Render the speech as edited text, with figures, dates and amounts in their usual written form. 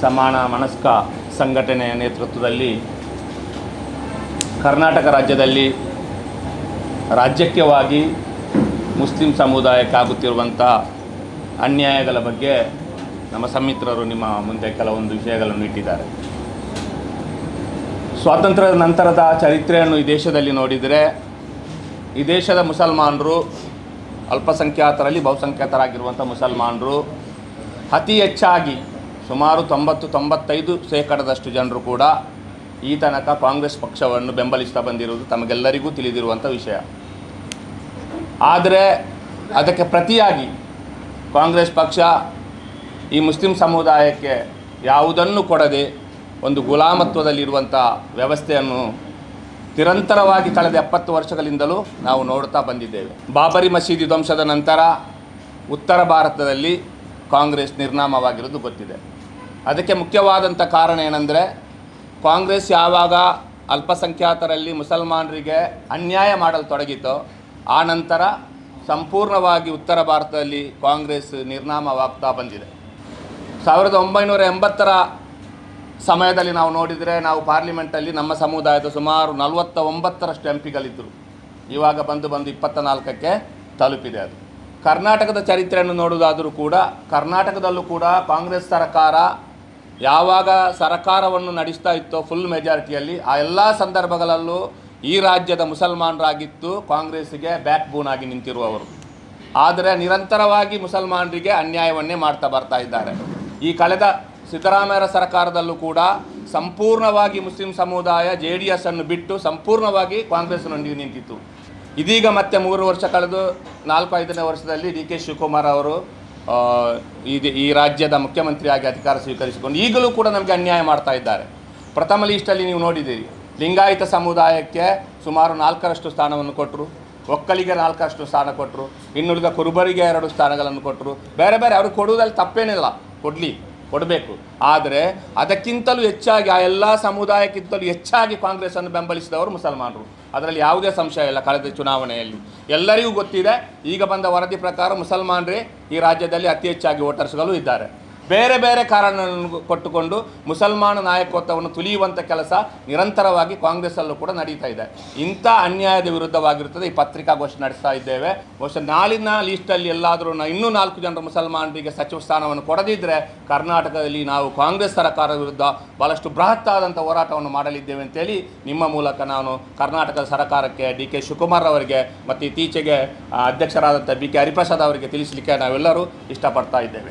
ಸಮಾನ ಮನಸ್ಕ ಸಂಘಟನೆಯ ನೇತೃತ್ವದಲ್ಲಿ ಕರ್ನಾಟಕ ರಾಜ್ಯದಲ್ಲಿ ರಾಜ್ಯಕ್ಕವಾಗಿ ಮುಸ್ಲಿಂ ಸಮುದಾಯಕ್ಕಾಗುತ್ತಿರುವಂಥ ಅನ್ಯಾಯಗಳ ಬಗ್ಗೆ ನಮ್ಮ ಸಮಿತ್ರರು ನಿಮ್ಮ ಮುಂದೆ ಕೆಲವೊಂದು ವಿಷಯಗಳನ್ನು ಇಟ್ಟಿದ್ದಾರೆ. ಸ್ವಾತಂತ್ರ್ಯದ ನಂತರದ ಚರಿತ್ರೆಯನ್ನು ಈ ದೇಶದಲ್ಲಿ ನೋಡಿದರೆ ಈ ದೇಶದ ಮುಸಲ್ಮಾನರು, ಅಲ್ಪಸಂಖ್ಯಾತರಲ್ಲಿ ಬಹುಸಂಖ್ಯಾತರಾಗಿರುವಂಥ ಮುಸಲ್ಮಾನರು ಅತಿ ಹೆಚ್ಚಾಗಿ ಸುಮಾರು 90-95% ಜನರು ಕೂಡ ಈ ತನಕ ಕಾಂಗ್ರೆಸ್ ಪಕ್ಷವನ್ನು ಬೆಂಬಲಿಸ್ತಾ ಬಂದಿರುವುದು ತಮಗೆಲ್ಲರಿಗೂ ತಿಳಿದಿರುವಂಥ ವಿಷಯ. ಆದರೆ ಅದಕ್ಕೆ ಪ್ರತಿಯಾಗಿ ಕಾಂಗ್ರೆಸ್ ಪಕ್ಷ ಈ ಮುಸ್ಲಿಂ ಸಮುದಾಯಕ್ಕೆ ಯಾವುದನ್ನು ಕೊಡದೆ ಒಂದು ಗುಲಾಮತ್ವದಲ್ಲಿರುವಂಥ ವ್ಯವಸ್ಥೆಯನ್ನು ನಿರಂತರವಾಗಿ ಕಳೆದ 70 ವರ್ಷಗಳಿಂದಲೂ ನಾವು ನೋಡ್ತಾ ಬಂದಿದ್ದೇವೆ. ಬಾಬರಿ ಮಸೀದಿ ಧ್ವಂಸದ ನಂತರ ಉತ್ತರ ಭಾರತದಲ್ಲಿ ಕಾಂಗ್ರೆಸ್ ನಿರ್ನಾಮವಾಗಿರೋದು ಗೊತ್ತಿದೆ. ಅದಕ್ಕೆ ಮುಖ್ಯವಾದಂಥ ಕಾರಣ ಏನಂದರೆ, ಕಾಂಗ್ರೆಸ್ ಯಾವಾಗ ಅಲ್ಪಸಂಖ್ಯಾತರಲ್ಲಿ ಮುಸಲ್ಮಾನರಿಗೆ ಅನ್ಯಾಯ ಮಾಡಲು ತೊಡಗಿತೋ ಆ ನಂತರ ಸಂಪೂರ್ಣವಾಗಿ ಉತ್ತರ ಭಾರತದಲ್ಲಿ ಕಾಂಗ್ರೆಸ್ ನಿರ್ನಾಮವಾಗ್ತಾ ಬಂದಿದೆ. 1980ರ ಸಮಯದಲ್ಲಿ ನಾವು ನೋಡಿದರೆ ನಾವು ಪಾರ್ಲಿಮೆಂಟಲ್ಲಿ ನಮ್ಮ ಸಮುದಾಯದ ಸುಮಾರು 49ರಷ್ಟು ಎಂ ಪಿಗಳಿದ್ದರು. ಇವಾಗ ಬಂದು 24ಕ್ಕೆ ತಲುಪಿದೆ. ಅದು ಕರ್ನಾಟಕದ ಚರಿತ್ರೆಯನ್ನು ನೋಡುವುದಾದರೂ ಕೂಡ ಕರ್ನಾಟಕದಲ್ಲೂ ಕೂಡ ಕಾಂಗ್ರೆಸ್ ಸರ್ಕಾರ ಯಾವಾಗ ಸರ್ಕಾರವನ್ನು ನಡೆಸ್ತಾ ಇತ್ತೋ ಫುಲ್ ಮೆಜಾರಿಟಿಯಲ್ಲಿ ಆ ಎಲ್ಲ ಸಂದರ್ಭಗಳಲ್ಲೂ ಈ ರಾಜ್ಯದ ಮುಸಲ್ಮಾನರಾಗಿತ್ತು ಕಾಂಗ್ರೆಸ್ಸಿಗೆ ಬ್ಯಾಕ್ ಬೋನ್ ಆಗಿ ನಿಂತಿರುವವರು. ಆದರೆ ನಿರಂತರವಾಗಿ ಮುಸಲ್ಮಾನರಿಗೆ ಅನ್ಯಾಯವನ್ನೇ ಮಾಡ್ತಾ ಬರ್ತಾ ಇದ್ದಾರೆ. ಈ ಕಳೆದ ಸಿದ್ದರಾಮಯ್ಯರ ಸರ್ಕಾರದಲ್ಲೂ ಕೂಡ ಸಂಪೂರ್ಣವಾಗಿ ಮುಸ್ಲಿಂ ಸಮುದಾಯ JDS ಅನ್ನು ಬಿಟ್ಟು ಸಂಪೂರ್ಣವಾಗಿ ಕಾಂಗ್ರೆಸ್ನೊಂದಿಗೆ ನಿಂತಿತ್ತು. ಇದೀಗ ಮತ್ತೆ 3 ವರ್ಷ ಕಳೆದು 4-5ನೇ ವರ್ಷದಲ್ಲಿ DK ಶಿವಕುಮಾರ್ ಅವರು ಈ ರಾಜ್ಯದ ಮುಖ್ಯಮಂತ್ರಿಯಾಗಿ ಅಧಿಕಾರ ಸ್ವೀಕರಿಸಿಕೊಂಡು ಈಗಲೂ ಕೂಡ ನಮಗೆ ಅನ್ಯಾಯ ಮಾಡ್ತಾ ಇದ್ದಾರೆ. ಪ್ರಥಮ ಲೀಸ್ಟಲ್ಲಿ ನೀವು ನೋಡಿದ್ದೀರಿ, ಲಿಂಗಾಯತ ಸಮುದಾಯಕ್ಕೆ ಸುಮಾರು 4ರಷ್ಟು ಸ್ಥಾನವನ್ನು ಕೊಟ್ಟರು, ಒಕ್ಕಲಿಗೆ 4ರಷ್ಟು ಸ್ಥಾನ ಕೊಟ್ಟರು, ಇನ್ನುಳಿದ ಕುರುಬರಿಗೆ 2 ಸ್ಥಾನಗಳನ್ನು ಕೊಟ್ಟರು. ಬೇರೆ ಬೇರೆ ಅವ್ರಿಗೆ ಕೊಡುವುದಲ್ಲಿ ತಪ್ಪೇನಿಲ್ಲ, ಕೊಡಬೇಕು. ಆದರೆ ಅದಕ್ಕಿಂತಲೂ ಹೆಚ್ಚಾಗಿ ಆ ಎಲ್ಲ ಸಮುದಾಯಕ್ಕಿಂತಲೂ ಹೆಚ್ಚಾಗಿ ಕಾಂಗ್ರೆಸ್ಸನ್ನು ಬೆಂಬಲಿಸಿದವರು ಮುಸಲ್ಮಾನರು. ಅದರಲ್ಲಿ ಯಾವುದೇ ಸಂಶಯ ಇಲ್ಲ. ಕಳೆದ ಚುನಾವಣೆಯಲ್ಲಿ ಎಲ್ಲರಿಗೂ ಗೊತ್ತಿದೆ. ಈಗ ಬಂದ ವರದಿ ಪ್ರಕಾರ ಮುಸಲ್ಮಾನರೇ ಈ ರಾಜ್ಯದಲ್ಲಿ ಅತಿ ಹೆಚ್ಚಾಗಿ ವೋಟರ್ಸ್ಗಳು ಇದ್ದಾರೆ. ಬೇರೆ ಬೇರೆ ಕಾರಣಗಳನ್ನು ಕೊಟ್ಟುಕೊಂಡು ಮುಸಲ್ಮಾನ ನಾಯಕತ್ವವನ್ನು ತುಳಿಯುವಂಥ ಕೆಲಸ ನಿರಂತರವಾಗಿ ಕಾಂಗ್ರೆಸ್ಸಲ್ಲೂ ಕೂಡ ನಡೀತಾ ಇದೆ. ಇಂಥ ಅನ್ಯಾಯದ ವಿರುದ್ಧವಾಗಿರುತ್ತದೆ ಈ ಪತ್ರಿಕಾಗೋಷ್ಠಿ ನಡೆಸ್ತಾ ಇದ್ದೇವೆ. ಬಹುಶಃ ನಾಳಿನ ಲೀಸ್ಟಲ್ಲಿ ಎಲ್ಲಾದರೂ ಇನ್ನೂ 4 ಜನರು ಮುಸಲ್ಮಾನರಿಗೆ ಸಚಿವ ಸ್ಥಾನವನ್ನು ಕೊಡದಿದ್ದರೆ ಕರ್ನಾಟಕದಲ್ಲಿ ನಾವು ಕಾಂಗ್ರೆಸ್ ಸರ್ಕಾರದ ವಿರುದ್ಧ ಭಾಳಷ್ಟು ಬೃಹತ್ತಾದಂಥ ಹೋರಾಟವನ್ನು ಮಾಡಲಿದ್ದೇವೆ ಅಂತೇಳಿ ನಿಮ್ಮ ಮೂಲಕ ನಾನು ಕರ್ನಾಟಕದ ಸರ್ಕಾರಕ್ಕೆ DK ಶಿವಕುಮಾರ್ ಅವರಿಗೆ ಮತ್ತು ಇತ್ತೀಚೆಗೆ ಅಧ್ಯಕ್ಷರಾದಂಥ BK ಹರಿಪ್ರಸಾದ್ ಅವರಿಗೆ ತಿಳಿಸಲಿಕ್ಕೆ ನಾವೆಲ್ಲರೂ ಇಷ್ಟಪಡ್ತಾ ಇದ್ದೇವೆ.